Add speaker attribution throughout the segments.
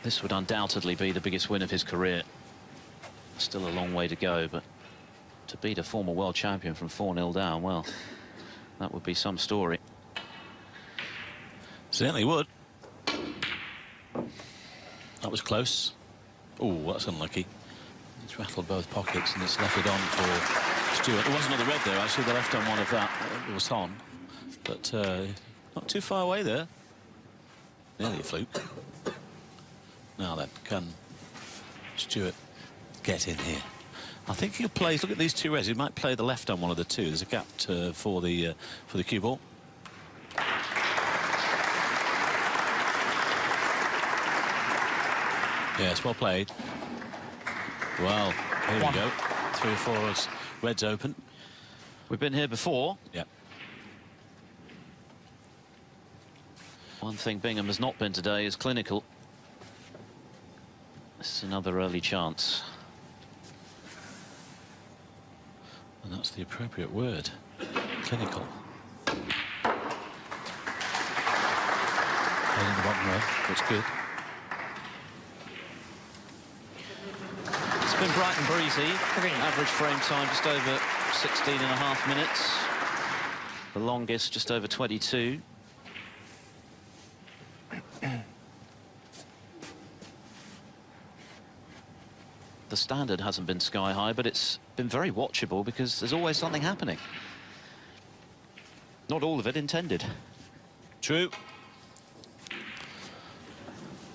Speaker 1: This would undoubtedly be the biggest win of his career. Still a long way to go, but to beat a former world champion from 4-0 down, well, that would be some story.
Speaker 2: Certainly would. That was close. Oh, that's unlucky. It's rattled both pockets and it's left it on for Stuart. There was another red there, actually. The left on one of that. It was on. But not too far away there. Nearly a fluke. Now then, can Stuart get in here? I think he'll play. Look at these two reds. He might play the left on one of the two. There's a gap for the cue ball. Yes, well played. Well, here we go. 3 or 4 reds open.
Speaker 1: We've been here before.
Speaker 2: Yep.
Speaker 1: One thing Bingham has not been today is clinical. This is another early chance.
Speaker 2: And that's the appropriate word. Clinical. Played in the bottom row. Looks good.
Speaker 1: It's been bright and breezy. Average frame time just over 16.5 minutes. The longest just over 22. The standard hasn't been sky high, but it's been very watchable because there's always something happening. Not all of it intended.
Speaker 2: True.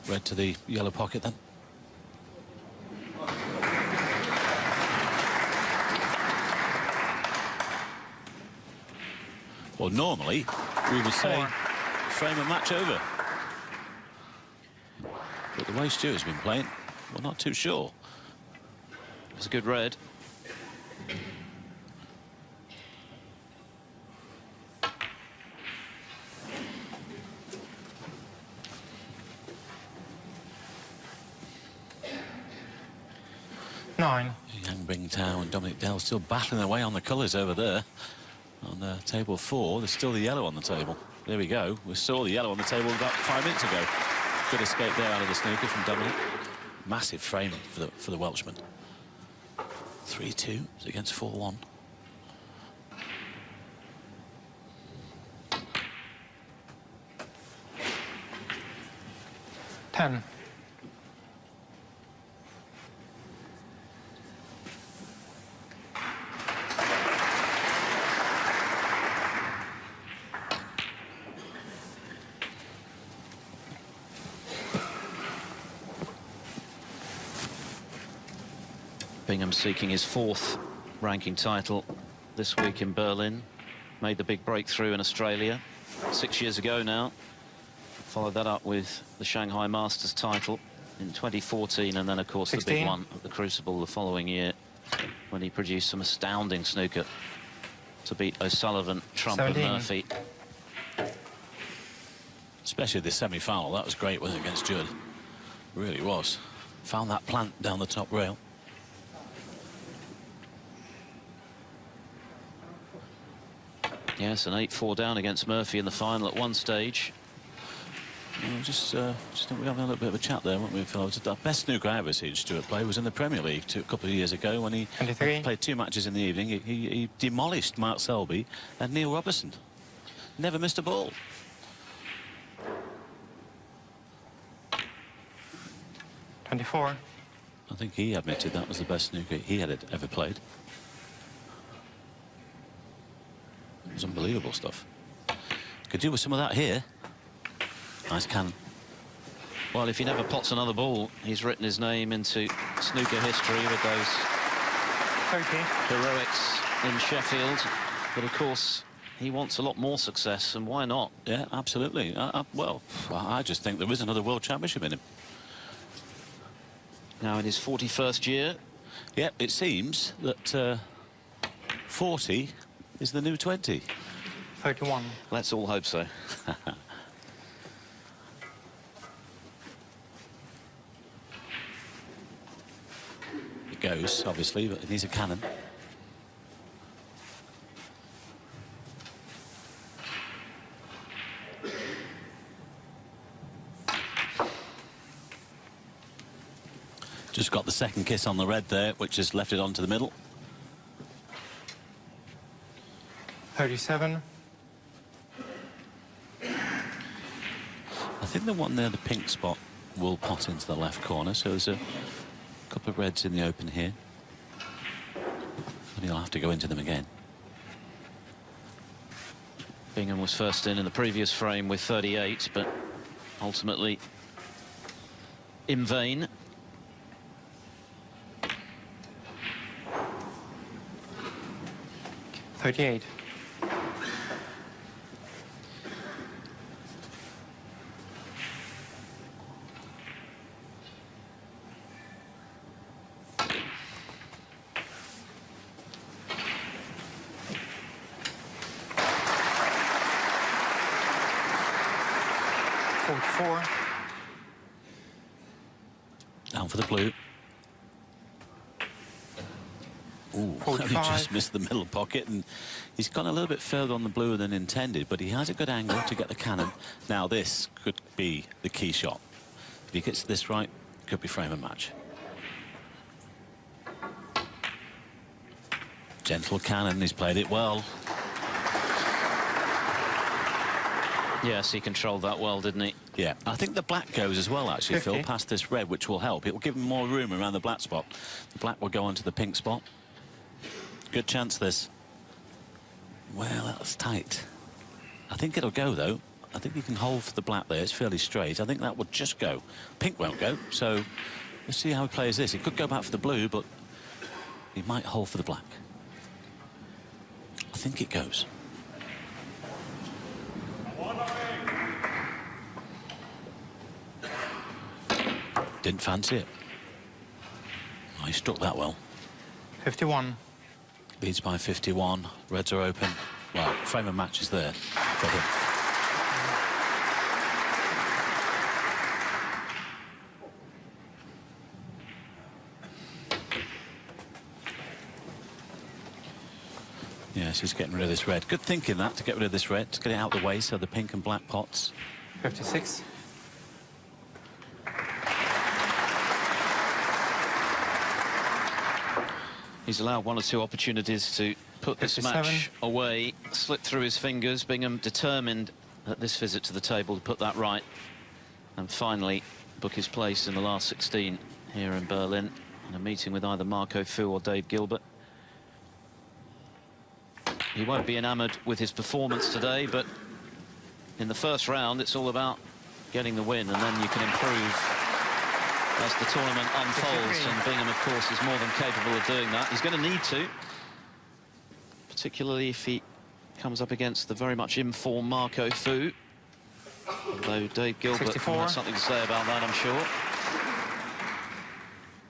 Speaker 2: Red to the yellow pocket then. Well, normally we would say frame a match over. But the way Stuart's been playing, we're not too sure.
Speaker 1: It's a good red.
Speaker 3: Nine.
Speaker 2: Yang Bingtao and Dominic Dell still battling away on the colours over there. On table 4, there's still the yellow on the table. There we go. We saw the yellow on the table about 5 minutes ago. Good escape there out of the snooker from Dominic. Massive frame for the Welshman. 3-2 against 4-1.
Speaker 3: Ten.
Speaker 1: Bingham seeking his 4th ranking title this week in Berlin. Made the big breakthrough in Australia 6 years ago now. Followed that up with the Shanghai Masters title in 2014, and then, of course,
Speaker 3: 16.
Speaker 1: the big one at the Crucible the following year, when he produced some astounding snooker to beat O'Sullivan, Trump
Speaker 3: 17.
Speaker 1: and Murphy.
Speaker 2: Especially the semi-final. That was great, wasn't it, against Judd? Really was. Found that plant down the top rail.
Speaker 1: Yes, an 8-4 down against Murphy in the final at one stage.
Speaker 2: Just we were having a little bit of a chat there, weren't we, Phil? The best snooker I ever seen Stuart play was in the Premier League a couple of years ago when he
Speaker 3: 23.
Speaker 2: played 2 matches in the evening. He demolished Mark Selby and Neil Robertson. Never missed a ball.
Speaker 3: $24.
Speaker 2: I think he admitted that was the best snooker he had ever played. It was unbelievable stuff. Could do with some of that here. Nice cannon.
Speaker 1: Well, if he never pots another ball, he's written his name into snooker history with those
Speaker 3: 30.
Speaker 1: heroics in Sheffield. But, of course, he wants a lot more success, and why not?
Speaker 2: Yeah, absolutely. Well, I just think there is another World Championship in him.
Speaker 1: Now in his 41st year.
Speaker 2: Yep, it seems that 40 is the new 20.
Speaker 3: 31.
Speaker 1: Let's all hope so.
Speaker 2: It goes, obviously, but it needs a cannon. Just got the second kiss on the red there, which has left it onto the middle.
Speaker 3: 37.
Speaker 2: I think the one there, the pink spot, will pot into the left corner, so there's a couple of reds in the open here. And he'll have to go into them again.
Speaker 1: Bingham was first in the previous frame with 38, but ultimately in vain.
Speaker 3: $38.
Speaker 2: Down for the blue. Ooh, he just missed the middle pocket, and he's gone a little bit further on the blue than intended, but he has a good angle to get the cannon. Now this could be the key shot. If he gets this right, could be frame and match. Gentle cannon, he's played it well.
Speaker 1: Yes, he controlled that well, didn't he?
Speaker 2: Yeah, I think the black goes as well, actually,
Speaker 3: 50.
Speaker 2: Phil, past this red, which will help. It will give him more room around the black spot. The black will go onto the pink spot. Good chance, this. Well, that's tight. I think it'll go, though. I think he can hold for the black there. It's fairly straight. I think that would just go. Pink won't go, so let's see how he plays this. He could go back for the blue, but he might hold for the black. I think it goes. Didn't fancy it. Oh, he struck that well.
Speaker 3: 51.
Speaker 2: Leads by 51. Reds are open. Well, frame and match is there for him. Yes, he's getting rid of this red. Good thinking that, to get rid of this red, to get it out of the way so the pink and black pots.
Speaker 3: 56.
Speaker 1: He's allowed one or two opportunities to put this
Speaker 3: 57.
Speaker 1: match away, slip through his fingers. Bingham determined at this visit to the table to put that right and finally book his place in the last 16 here in Berlin in a meeting with either Marco Fu or Dave Gilbert. He won't be enamoured with his performance today, but in the first round it's all about getting the win, and then you can improve as the tournament unfolds, and Bingham, of course, is more than capable of doing that. He's going to need to, particularly if he comes up against the very much in-form Marco Fu. Although Dave Gilbert
Speaker 3: 64.
Speaker 1: has something to say about that, I'm sure.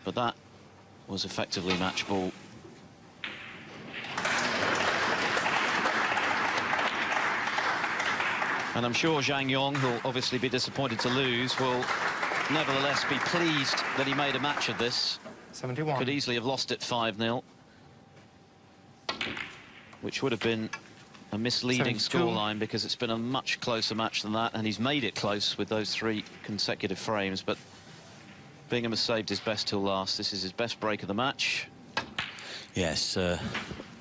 Speaker 1: But that was effectively match ball. And I'm sure Zhang Yong, who'll obviously be disappointed to lose, will nevertheless be pleased that he made a match of this.
Speaker 3: 71.
Speaker 1: Could easily have lost it 5-0, which would have been a misleading
Speaker 3: 72.
Speaker 1: scoreline, because it's been a much closer match than that, and he's made it close with those 3 consecutive frames. But Bingham has saved his best till last. This is his best break of the match.
Speaker 2: Yes,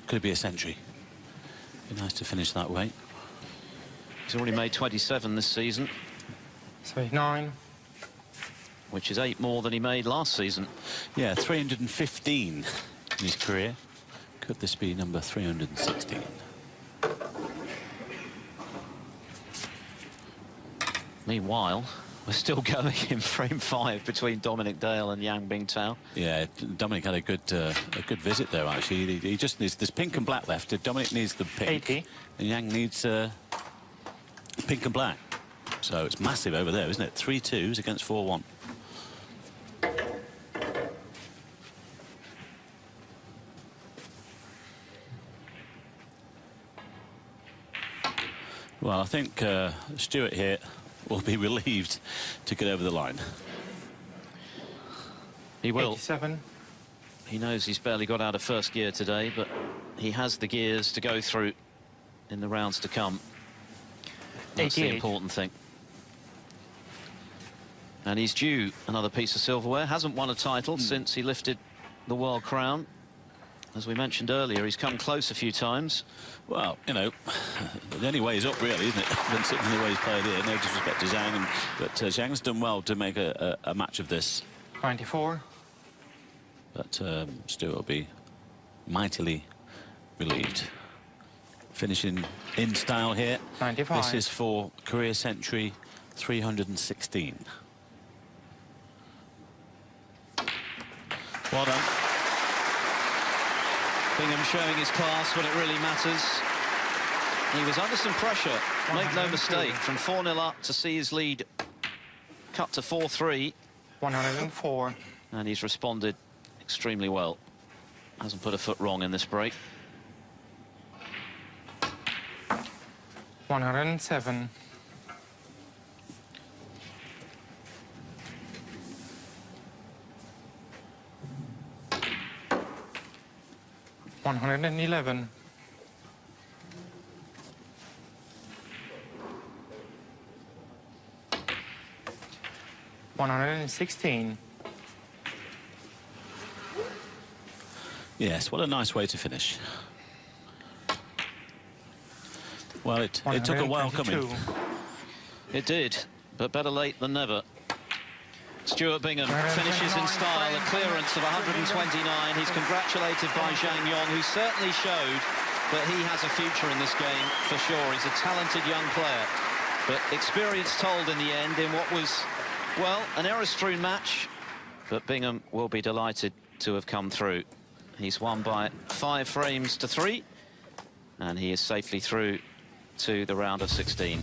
Speaker 2: could be a century. Be nice to finish that way.
Speaker 1: He's already made 27 this season,
Speaker 3: 79.
Speaker 1: which is 8 more than he made last season.
Speaker 2: Yeah, 315 in his career. Could this be number 316?
Speaker 1: Meanwhile, we're still going in frame 5 between Dominic Dale and Yang Bingtao.
Speaker 2: Yeah, Dominic had a good visit there, actually. He just needs this pink and black left. Dominic needs the pink.
Speaker 3: 80.
Speaker 2: And Yang needs pink and black. So it's massive over there, isn't it? 3 2s against 4-1. Well, I think Stuart here will be relieved to get over the line.
Speaker 1: He will.
Speaker 3: 87.
Speaker 1: He knows he's barely got out of first gear today, but he has the gears to go through in the rounds to come. That's the
Speaker 3: 88.
Speaker 1: important thing. And he's due another piece of silverware. Hasn't won a title since he lifted the world crown. As we mentioned earlier, he's come close a few times.
Speaker 2: Well, you know, the only way is up, really, isn't it? Than sitting the way he's played here. No disrespect to Zhang, but Zhang's done well to make a match of this.
Speaker 3: 94.
Speaker 2: But Stuart will be mightily relieved. Finishing in style here.
Speaker 3: 95.
Speaker 2: This is for career century 316.
Speaker 1: Well done. Bingham showing his class when it really matters. He was under some pressure, make no mistake, from 4-0 up to see his lead cut to 4-3.
Speaker 3: 104.
Speaker 1: And he's responded extremely well. Hasn't put a foot wrong in this break.
Speaker 3: 107. 111. 116.
Speaker 2: Yes, what a nice way to finish. Well, it took a while coming.
Speaker 1: It did, but better late than never. Stuart Bingham finishes in style, a clearance of 129. He's congratulated by Zhang Yong, who certainly showed that he has a future in this game, for sure. He's a talented young player, but experience told in the end in what was, well, an error-strewn match. But Bingham will be delighted to have come through. He's won by 5 frames to 3, and he is safely through to the round of 16.